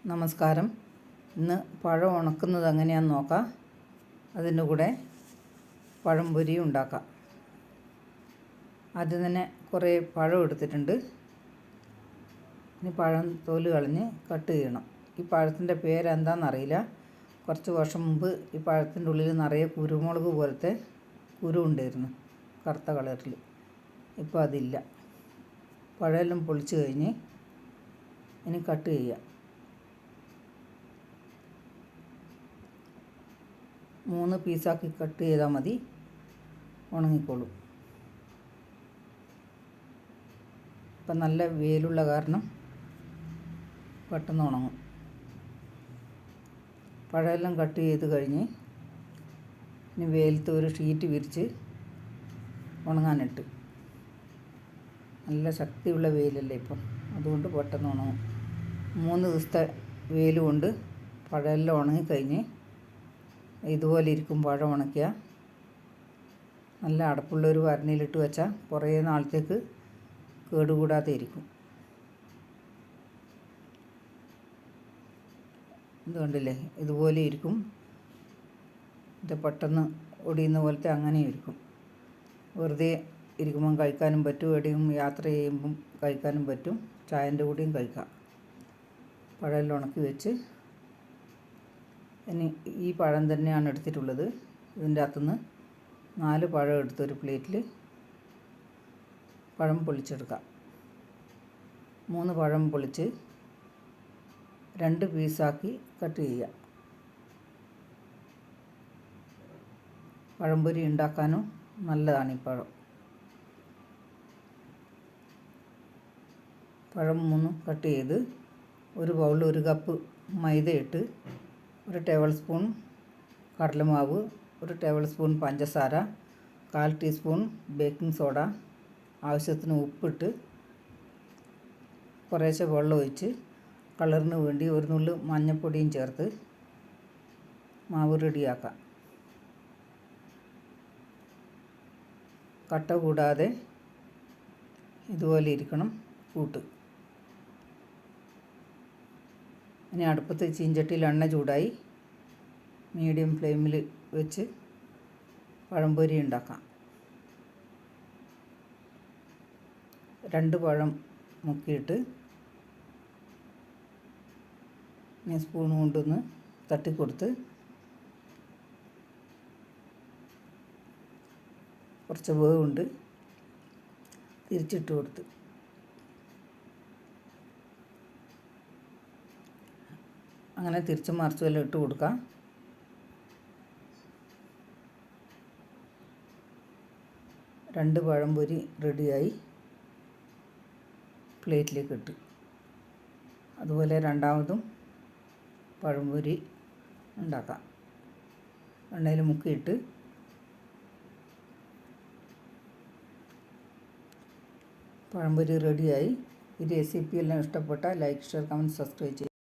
നമസ്കാരം. ഇന്ന് പഴം ഉണക്കുന്നത് എങ്ങനെയാണെന്ന് നോക്കാം. അതിൻ്റെ കൂടെ പഴംപൊരി ഉണ്ടാക്കാം. ആദ്യം തന്നെ കുറേ പഴം എടുത്തിട്ടുണ്ട്. ഇനി പഴം തോല് കളഞ്ഞ് കട്ട് ചെയ്യണം. ഈ പഴത്തിൻ്റെ പേരെന്താണെന്നറിയില്ല. കുറച്ച് വർഷം മുമ്പ് ഈ പഴത്തിൻ്റെ ഉള്ളിൽ നിറയെ കുരുമുളക് പോലത്തെ കുരു ഉണ്ടായിരുന്നു, കറുത്ത കളറിൽ. ഇപ്പോൾ അതില്ല. പഴമെല്ലാം പൊളിച്ച് കഴിഞ്ഞ് ഇനി കട്ട് ചെയ്യാം. 3 പീസാക്കി കട്ട് ചെയ്താൽ മതി, ഉണങ്ങിക്കോളും. ഇപ്പം നല്ല വെയിലുള്ള കാരണം പെട്ടെന്ന് ഉണങ്ങും. പഴമെല്ലാം കട്ട് ചെയ്ത് കഴിഞ്ഞ് ഇനി വെയിലത്ത് ഒരു ഷീറ്റ് വിരിച്ച് ഉണങ്ങാനിട്ട്. നല്ല ശക്തിയുള്ള വെയിലല്ലേ ഇപ്പം, അതുകൊണ്ട് പെട്ടെന്ന് ഉണങ്ങും. 3 ദിവസത്തെ വെയിൽ കൊണ്ട് പഴമെല്ലാം ഉണങ്ങിക്കഴിഞ്ഞ് ഇതുപോലെ ഇരിക്കും. പഴം ഉണക്കിയ നല്ല അടപ്പുള്ളൊരു ഭരണിയിലിട്ട് വെച്ചാൽ കുറേ നാളത്തേക്ക് കേടുകൂടാതെ ഇരിക്കും. ഇത് കണ്ടില്ലേ, ഇതുപോലെ ഇരിക്കും. ഇത് പെട്ടെന്ന് ഒടിയുന്ന പോലത്തെ അങ്ങനെ ഇരിക്കും. വെറുതെ ഇരിക്കുമ്പം കഴിക്കാനും പറ്റും, എവിടെയും യാത്ര ചെയ്യുമ്പം കഴിക്കാനും പറ്റും, ചായൻ്റെ കൂടെയും കഴിക്കാം. പഴമെല്ലാം ഉണക്കി വെച്ച് ഇനി ഈ പഴം തന്നെയാണ് എടുത്തിട്ടുള്ളത്. ഇതിൻ്റെ അകത്തുനിന്ന് 4 പഴം എടുത്തൊരു പ്ലേറ്റിൽ പഴം പൊളിച്ചെടുക്കാം. 3 പഴം പൊളിച്ച് 2 പീസാക്കി കട്ട് ചെയ്യുക. പഴംപൊരി ഉണ്ടാക്കാനും നല്ലതാണ് ഈ പഴം. പഴം 3 കട്ട് ചെയ്ത് ഒരു ബൗളിൽ 1 കപ്പ് മൈദയിട്ട് 1 ടേബിൾ സ്പൂൺ കടലമാവ്, 1 ടേബിൾ സ്പൂൺ പഞ്ചസാര, 1/4 ടീസ്പൂൺ ബേക്കിംഗ് സോഡ, ആവശ്യത്തിന് ഉപ്പിട്ട് കുറേശ്ശെ വെള്ളം ഒഴിച്ച് കളറിന് വേണ്ടി 1 നുള്ളു മഞ്ഞൾപ്പൊടിയും ചേർത്ത് മാവ് റെഡിയാക്കാം. കട്ട കൂടാതെ ഇതുപോലെ ഇരിക്കണം കൂട്ട്. ഇനി അടുപ്പത്ത് ചീഞ്ചട്ടിയിൽ എണ്ണ ചൂടായി മീഡിയം ഫ്ലെയിമിൽ വെച്ച് പഴംപൊരി ഉണ്ടാക്കാം. 2 പഴം മുക്കിയിട്ട് സ്പൂൺ കൊണ്ടൊന്ന് തട്ടിക്കൊടുത്ത് കുറച്ച് വേവുണ്ട് തിരിച്ചിട്ട് കൊടുത്ത് അങ്ങനെ തിരിച്ചും മറിച്ചും എല്ലാം ഇട്ട് കൊടുക്കാം. രണ്ട് പഴംപൊരി റെഡിയായി പ്ലേറ്റിലേക്ക് ഇട്ട്. അതുപോലെ രണ്ടാമതും പഴംപൊരി ഉണ്ടാക്കാം. എണ്ണയിൽ മുക്കിയിട്ട് പഴംപൊരി റെഡിയായി. ഈ റെസിപ്പി എല്ലാം ഇഷ്ടപ്പെട്ടാൽ ലൈക്ക്, ഷെയർ, കമൻറ്റ്, സബ്സ്ക്രൈബ് ചെയ്യും.